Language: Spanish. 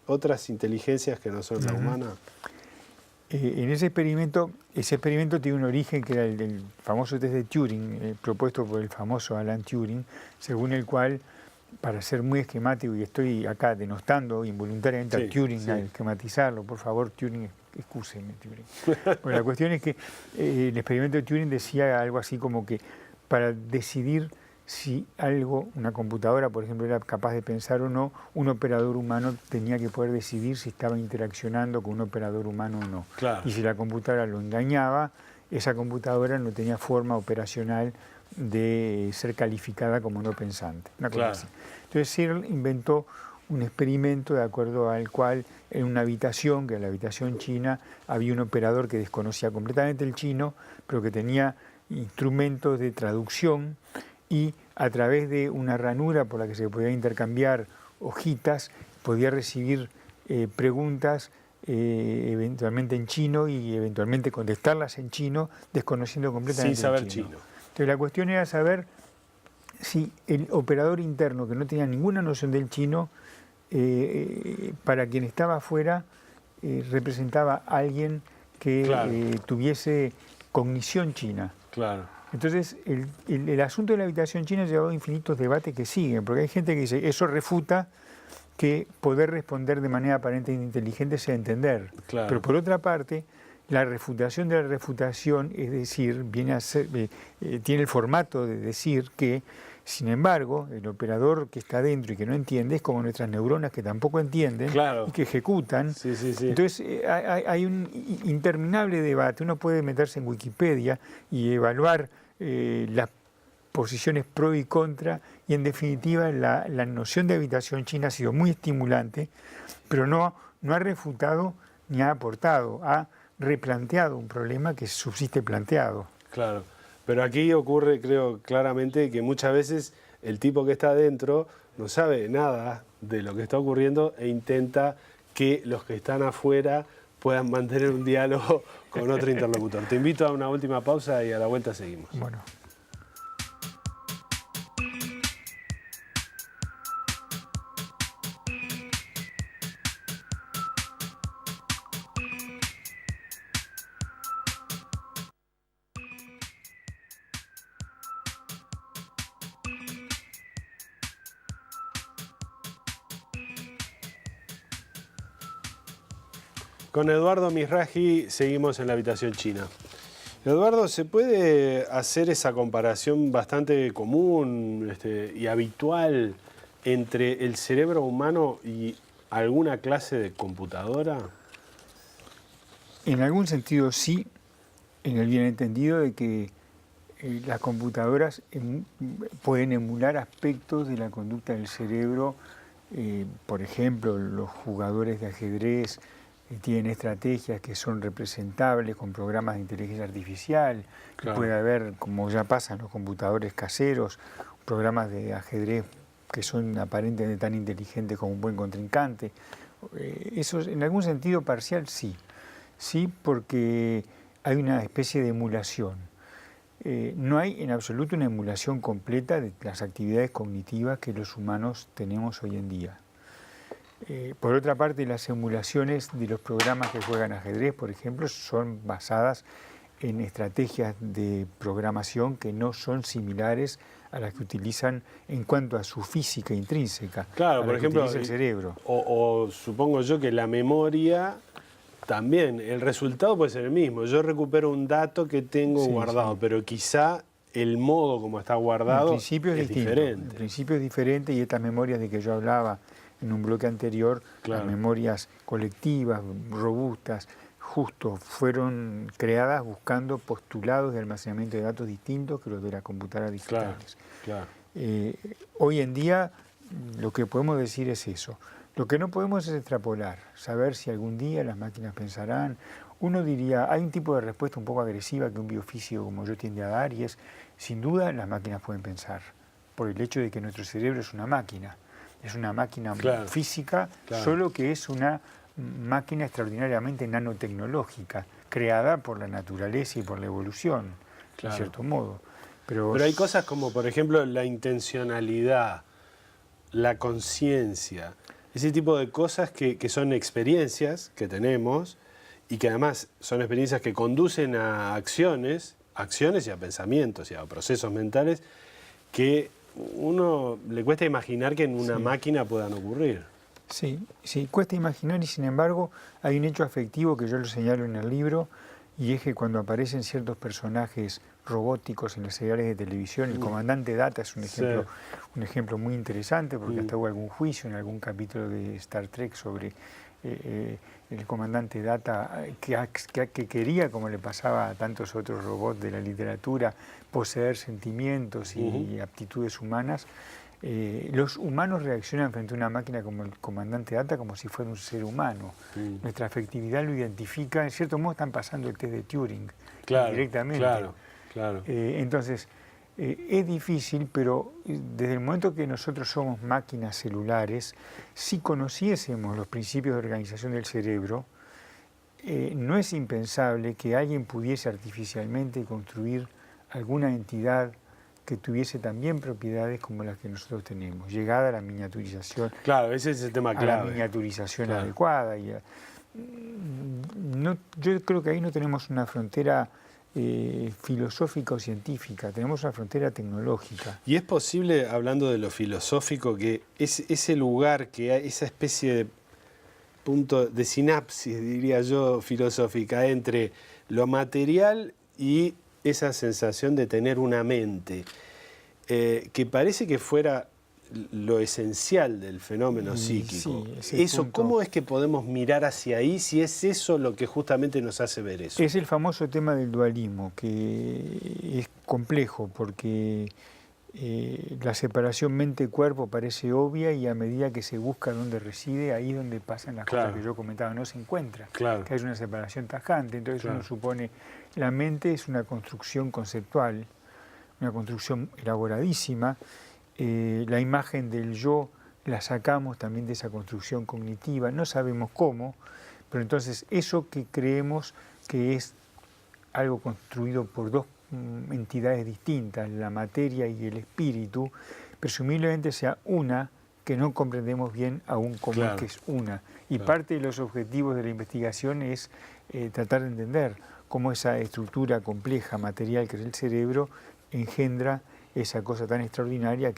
otras inteligencias que no son la humana? En ese experimento tiene un origen que era el famoso test de Turing, propuesto por el famoso Alan Turing, según el cual, para ser muy esquemático, y estoy acá denostando involuntariamente a Turing, al esquematizarlo, por favor, Turing, excúseme, Turing. Bueno, la cuestión es que el experimento de Turing decía algo así como que para decidir si algo, una computadora, por ejemplo, era capaz de pensar o no, un operador humano tenía que poder decidir si estaba interaccionando con un operador humano o no. Claro. Y si la computadora lo engañaba, esa computadora no tenía forma operacional de ser calificada como no pensante. Una cosa así. Entonces Searle inventó un experimento de acuerdo al cual en una habitación, que era la habitación china, había un operador que desconocía completamente el chino, pero que tenía instrumentos de traducción, y a través de una ranura por la que se podía intercambiar hojitas, podía recibir preguntas eventualmente en chino y eventualmente contestarlas en chino, desconociendo completamente sin saber el chino. chino. Entonces la cuestión era saber si el operador interno, que no tenía ninguna noción del chino, para quien estaba afuera, representaba a alguien que tuviese cognición china. Claro. Entonces, el asunto de la habitación china ha llevado a infinitos debates que siguen, porque hay gente que dice, eso refuta que poder responder de manera aparentemente inteligente sea entender. Claro. Pero por otra parte, la refutación de la refutación, es decir, viene a ser, tiene el formato de decir que, sin embargo, el operador que está dentro y que no entiende es como nuestras neuronas que tampoco entienden y que ejecutan. Entonces hay un interminable debate. Uno puede meterse en Wikipedia y evaluar las posiciones pro y contra, y en definitiva la noción de habitación china ha sido muy estimulante, pero no ha refutado ni ha aportado, ha replanteado un problema que subsiste planteado. Claro. Pero aquí ocurre, creo claramente, que muchas veces el tipo que está adentro no sabe nada de lo que está ocurriendo e intenta que los que están afuera puedan mantener un diálogo con otro interlocutor. Te invito a una última pausa y a la vuelta seguimos. Bueno. Con Eduardo Mizrahi seguimos en la habitación china. Eduardo, ¿se puede hacer esa comparación bastante común y habitual entre el cerebro humano y alguna clase de computadora? En algún sentido sí, en el bien entendido de que las computadoras pueden emular aspectos de la conducta del cerebro. Por ejemplo, los jugadores de ajedrez tienen estrategias que son representables con programas de inteligencia artificial. Puede haber, como ya pasa en los computadores caseros, programas de ajedrez que son aparentemente tan inteligentes como un buen contrincante. Eso en algún sentido parcial sí. Sí, porque hay una especie de emulación. No hay en absoluto una emulación completa de las actividades cognitivas que los humanos tenemos hoy en día. Por otra parte, las emulaciones de los programas que juegan ajedrez, por ejemplo, son basadas en estrategias de programación que no son similares a las que utilizan en cuanto a su física intrínseca, claro, por ejemplo, el cerebro. O supongo yo que la memoria también, el resultado puede ser el mismo. Yo recupero un dato que tengo guardado, pero quizá el modo como está guardado es diferente. En principio es diferente, y estas memorias de que yo hablaba en un bloque anterior, las memorias colectivas, robustas, justo fueron creadas buscando postulados de almacenamiento de datos distintos que los de las computadoras digitales. Hoy en día lo que podemos decir es eso. Lo que no podemos es extrapolar, saber si algún día las máquinas pensarán. Uno diría, hay un tipo de respuesta un poco agresiva que un biofísico como yo tiende a dar, y es, sin duda, las máquinas pueden pensar, por el hecho de que nuestro cerebro es una máquina física, solo que es una máquina extraordinariamente nanotecnológica, creada por la naturaleza y por la evolución, en cierto modo. Pero hay cosas como, por ejemplo, la intencionalidad, la conciencia. ese tipo de cosas que son experiencias que tenemos y que además son experiencias que conducen a acciones y a pensamientos y a procesos mentales que uno le cuesta imaginar que en una máquina puedan ocurrir. Sí, sí, cuesta imaginar y sin embargo hay un hecho afectivo que yo lo señalo en el libro y es que cuando aparecen ciertos personajes robóticos en las seriales de televisión, el comandante Data es un ejemplo muy interesante porque hasta hubo algún juicio en algún capítulo de Star Trek sobre el comandante Data que quería, como le pasaba a tantos otros robots de la literatura, poseer sentimientos y aptitudes humanas. Los humanos reaccionan frente a una máquina como el comandante Data como si fuera un ser humano. Nuestra afectividad lo identifica, en cierto modo están pasando el test de Turing directamente. Claro. Entonces, es difícil, pero desde el momento que nosotros somos máquinas celulares, si conociésemos los principios de organización del cerebro, no es impensable que alguien pudiese artificialmente construir alguna entidad que tuviese también propiedades como las que nosotros tenemos, llegada a la miniaturización. Claro, ese es el tema clave. A la miniaturización adecuada. Yo creo que ahí no tenemos una frontera filosófica o científica, tenemos una frontera tecnológica. Y es posible, hablando de lo filosófico, que ese lugar, que hay esa especie de punto de sinapsis, diría yo, filosófica, entre lo material y esa sensación de tener una mente, que parece que fuera lo esencial del fenómeno psíquico. Sí, eso, ¿cómo es que podemos mirar hacia ahí si es eso lo que justamente nos hace ver eso? Es el famoso tema del dualismo, que es complejo porque la separación mente-cuerpo parece obvia y a medida que se busca dónde reside, ahí es donde pasan las cosas que yo comentaba, no se encuentra, que hay una separación tajante. Entonces uno supone, la mente es una construcción conceptual, una construcción elaboradísima. La imagen del yo la sacamos también de esa construcción cognitiva, no sabemos cómo, pero entonces eso que creemos que es algo construido por dos entidades distintas, la materia y el espíritu, presumiblemente sea una que no comprendemos bien aún cómo es que es una. Y parte de los objetivos de la investigación es tratar de entender cómo esa estructura compleja, material que es el cerebro, engendra esa cosa tan extraordinaria que